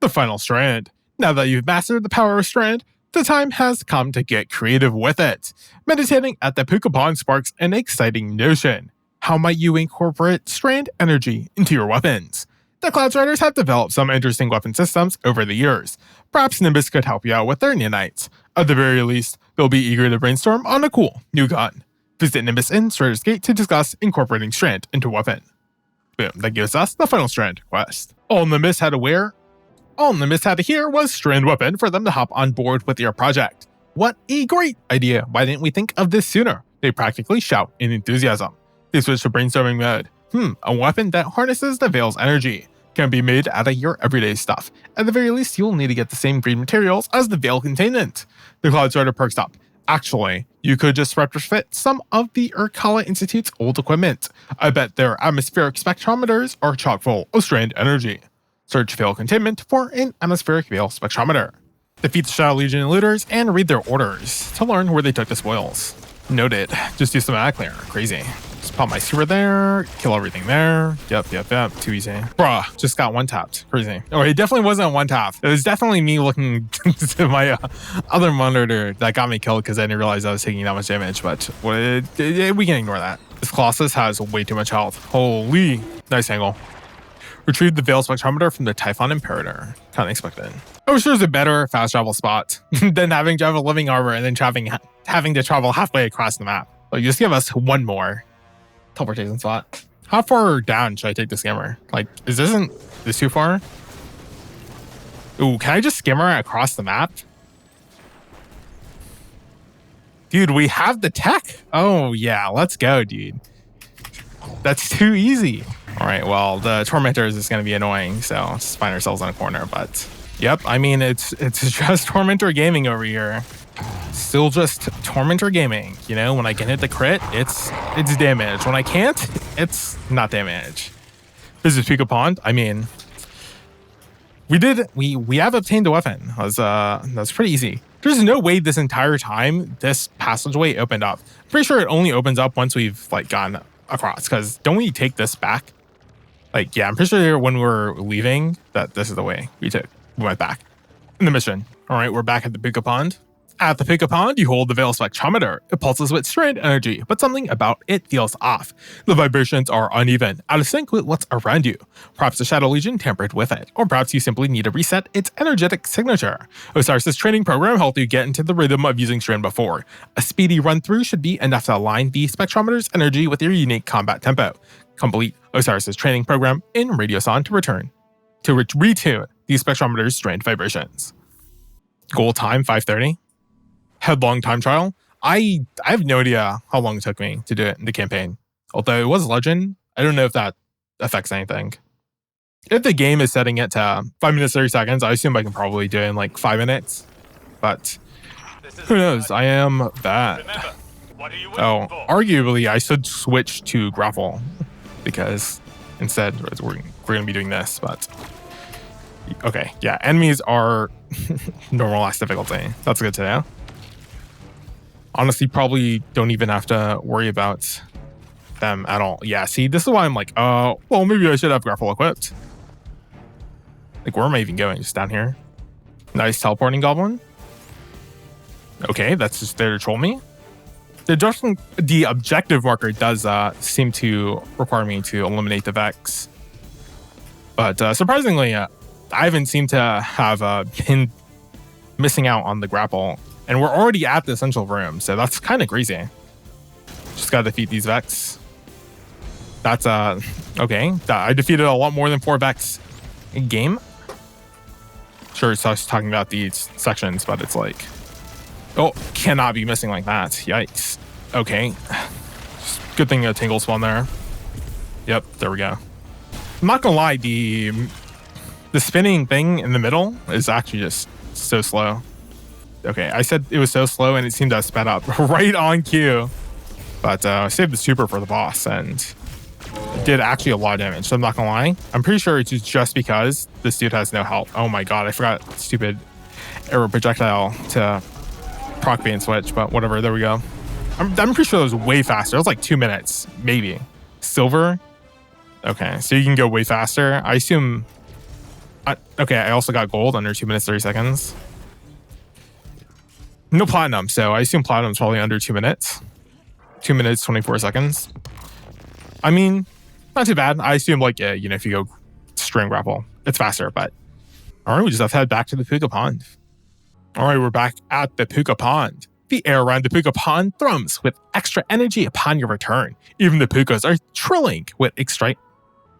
the Final Strand. Now that you've mastered the power of Strand, the time has come to get creative with it. Meditating at the Puka Pond sparks an exciting notion. How might you incorporate Strand energy into your weapons? The Cloud Riders have developed some interesting weapon systems over the years. Perhaps Nimbus could help you out with their nanites. At the very least, they'll be eager to brainstorm on a cool new gun. Visit Nimbus in Strider's Gate to discuss incorporating Strand into weapon. Boom, that gives us the Final Strand quest. All Nimbus had to hear was Strand weapon for them to hop on board with your project. What a great idea! Why didn't we think of this sooner? They practically shout in enthusiasm. They switch to brainstorming mode. A weapon that harnesses the Veil's energy. Can be made out of your everyday stuff. At the very least, you'll need to get the same green materials as the Veil containment. The Cloud Rider perks up. Actually, you could just retrofit some of the Urkala Institute's old equipment. I bet their atmospheric spectrometers are chock full of Strand energy. Search Veil containment for an atmospheric Veil spectrometer. Defeat the Shadow Legion looters and read their orders to learn where they took the spoils. Noted. Just do some clear. Crazy. Just pop my super there, kill everything there. Yep. Too easy. Bruh, just got one tapped. Crazy. Oh, it definitely wasn't one tap. It was definitely me looking to my other monitor that got me killed because I didn't realize I was taking that much damage, but we can ignore that. This Colossus has way too much health. Holy. Nice angle. Retrieve the Veil spectrometer from the Typhon Imperator. Kind of expected. I wish there was a better fast travel spot than having to have a living armor and then having to travel halfway across the map. Like, just give us one more teleportation spot. How far down should I take the skimmer? Like, isn't this too far? Ooh, can I just skimmer across the map? Dude, we have the tech. Oh yeah, let's go, dude. That's too easy. All right, well, the Tormentors is going to be annoying, so let's just find ourselves in a corner, but yep, I mean, it's just Tormentor Gaming over here. Still just Tormentor Gaming. You know, when I can hit the crit, it's damage. When I can't, it's not damage. This is Puka Pond. I mean, we have obtained a weapon. That's pretty easy. There's no way this entire time this passageway opened up. Pretty sure it only opens up once we've like gone across, because don't we take this back? Like, yeah, I'm pretty sure when we're leaving that this is the way we went back in the mission. All right, we're back at the Puka Pond. At the Puka Pond, you hold the Veil spectrometer. It pulses with Strand energy, but something about it feels off. The vibrations are uneven, out of sync with what's around you. Perhaps the Shadow Legion tampered with it, or perhaps you simply need to reset its energetic signature. Osiris' training program helped you get into the rhythm of using Strand before. A speedy run-through should be enough to align the spectrometer's energy with your unique combat tempo. Complete Osiris' training program in Radioson to retune the spectrometer's Strand vibrations. Goal time 5:30. Headlong time trial. I have no idea how long it took me to do it in the campaign. Although it was legend, I don't know if that affects anything. If the game is setting it to 5 minutes 30 seconds, I assume I can probably do it in like 5 minutes. But who knows? I am bad. Oh, arguably I should switch to grapple because instead we're going to be doing this. But okay, yeah, enemies are normal ass difficulty. That's good to know. Honestly, probably don't even have to worry about them at all. Yeah, see, this is why I'm like, well, maybe I should have grapple equipped. Like, where am I even going? Just down here? Nice teleporting goblin. Okay, that's just there to troll me. The objective marker does seem to require me to eliminate the Vex. But surprisingly, I haven't seemed to have been missing out on the grapple. And we're already at the essential room, so that's kind of crazy. Just gotta defeat these Vex. That's, okay. I defeated a lot more than 4 Vex in game. Sure, it's us talking about these sections, but it's like, oh, cannot be missing like that. Yikes. Okay. Good thing a tingle spawn there. Yep, there we go. I'm not gonna lie, the spinning thing in the middle is actually just so slow. Okay, I said it was so slow and it seemed to have sped up right on cue. But I saved the super for the boss and it did actually a lot of damage. So I'm not gonna lie. I'm pretty sure it's just because this dude has no health. Oh my god, I forgot stupid arrow projectile to proc bait and switch, but whatever, there we go. I'm pretty sure it was way faster. It was like 2 minutes, maybe. Silver? Okay, so you can go way faster. I assume Okay, I also got gold under 2 minutes 30 seconds. No platinum, so I assume platinum's probably under 2 minutes. 2 minutes 24 seconds. I mean, not too bad. I assume like you know, if you go string grapple, it's faster. But all right, we just have to head back to the Puka Pond. All right, we're back at the Puka Pond. The air around the Puka Pond thrums with extra energy upon your return. Even the pukas are trilling with extra.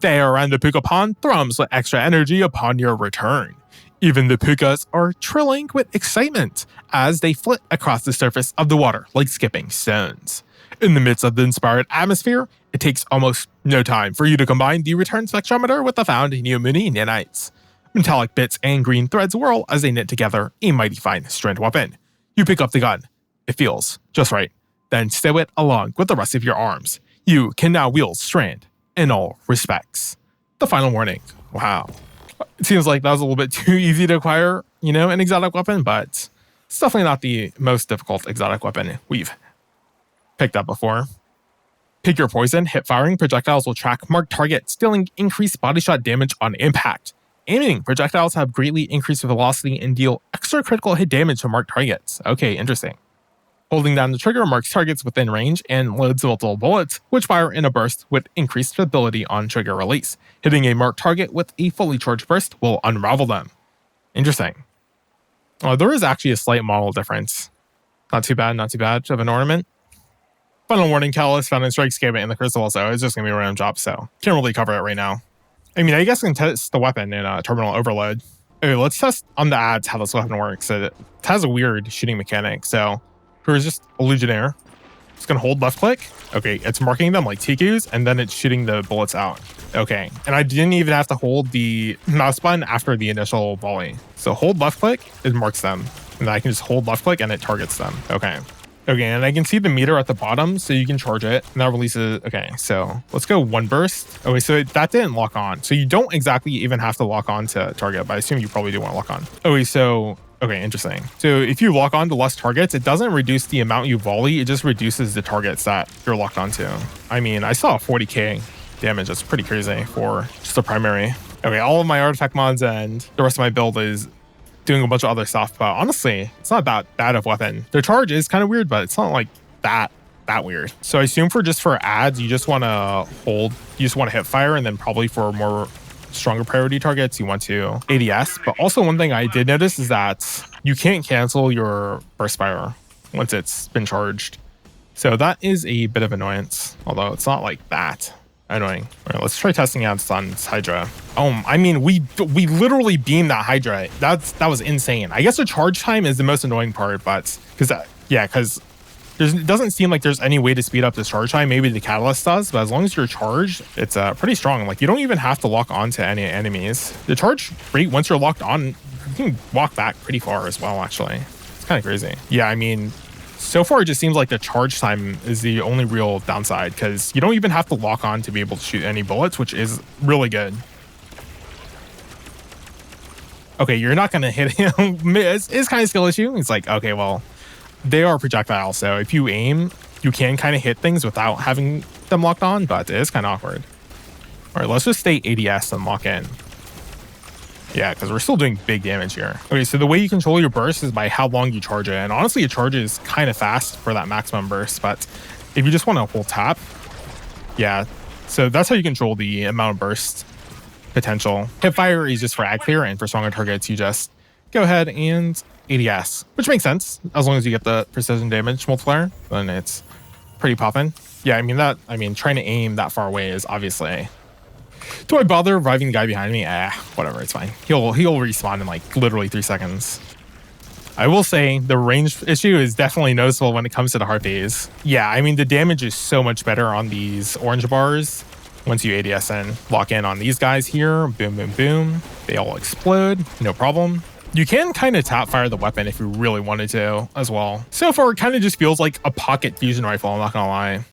The air around the Puka Pond thrums with extra energy upon your return. Even the pukas are trilling with excitement as they flit across the surface of the water like skipping stones. In the midst of the inspired atmosphere, it takes almost no time for you to combine the return spectrometer with the found Neomuni nanites. Metallic bits and green threads whirl as they knit together a mighty fine strand weapon. You pick up the gun. It feels just right. Then stow it along with the rest of your arms. You can now wield Strand in all respects. The final warning. Wow. It seems like that was a little bit too easy to acquire, you know, an exotic weapon, but it's definitely not the most difficult exotic weapon we've picked up before. Pick your poison. Hip firing projectiles will track marked targets, dealing increased body shot damage on impact. Aiming projectiles have greatly increased velocity and deal extra critical hit damage to marked targets. Okay, interesting. Holding down the trigger marks targets within range and loads multiple bullets, which fire in a burst with increased stability on trigger release. Hitting a marked target with a fully charged burst will unravel them. Interesting. There is actually a slight model difference. Not too bad, not too bad. Of an ornament. Final warning, Catalyst found in Strike Scabit and the Crystal, so it's just going to be a random drop, so can't really cover it right now. I mean, I guess I can test the weapon in Terminal Overload. Okay, let's test on the ads how this weapon works. It has a weird shooting mechanic, so here's just a Legionnaire. It's going to hold left click. Okay, it's marking them like TQs, and then it's shooting the bullets out. Okay, and I didn't even have to hold the mouse button after the initial volley. So hold left click, it marks them. And then I can just hold left click and it targets them. Okay. Okay, and I can see the meter at the bottom, so you can charge it, and that releases. Okay, so let's go one burst. Okay, so that didn't lock on. So you don't exactly even have to lock on to target, but I assume you probably do want to lock on. Okay, so, okay, interesting. So if you lock on to less targets, it doesn't reduce the amount you volley, it just reduces the targets that you're locked onto. I mean, I saw 40k damage. That's pretty crazy for just a primary. Okay, all of my artifact mods and the rest of my build is doing a bunch of other stuff, but honestly, it's not that bad of weapon. Their charge is kind of weird, but it's not like that weird. So I assume for ads, you just want to hold, you just want to hip fire, and then probably for more stronger priority targets, you want to ADS. But also one thing I did notice is that you can't cancel your burst fire once it's been charged. So that is a bit of annoyance, although it's not like that annoying. All right, let's try testing out on Hydra. I mean, we literally beamed that Hydra. That was insane. I guess the charge time is the most annoying part, but because it doesn't seem like there's any way to speed up this charge time. Maybe the Catalyst does, but as long as you're charged, it's pretty strong. Like, you don't even have to lock onto any enemies. The charge rate, once you're locked on, you can walk back pretty far as well, actually. It's kind of crazy. Yeah, I mean, so far, it just seems like the charge time is the only real downside, because you don't even have to lock on to be able to shoot any bullets, which is really good. Okay, you're not going to hit him. It's kind of skill issue. It's like, okay, well, they are projectiles, so if you aim, you can kind of hit things without having them locked on, but it is kind of awkward. All right, let's just stay ADS and lock in. Yeah, because we're still doing big damage here. Okay, so the way you control your burst is by how long you charge it. And honestly, it charges kind of fast for that maximum burst. But if you just want to hold tap, yeah. So that's how you control the amount of burst potential. Hipfire is just for ad clear, and for stronger targets, you just go ahead and ADS, which makes sense. As long as you get the precision damage multiplier, then it's pretty poppin'. Yeah, I mean, trying to aim that far away is obviously... Do I bother reviving the guy behind me? Whatever, it's fine. He'll respawn in like literally 3 seconds. I will say the range issue is definitely noticeable when it comes to the Harpies. Yeah, I mean, the damage is so much better on these orange bars. Once you ADS in, lock in on these guys here, boom, boom, boom. They all explode, no problem. You can kind of tap fire the weapon if you really wanted to as well. So far, it kind of just feels like a pocket fusion rifle, I'm not gonna lie.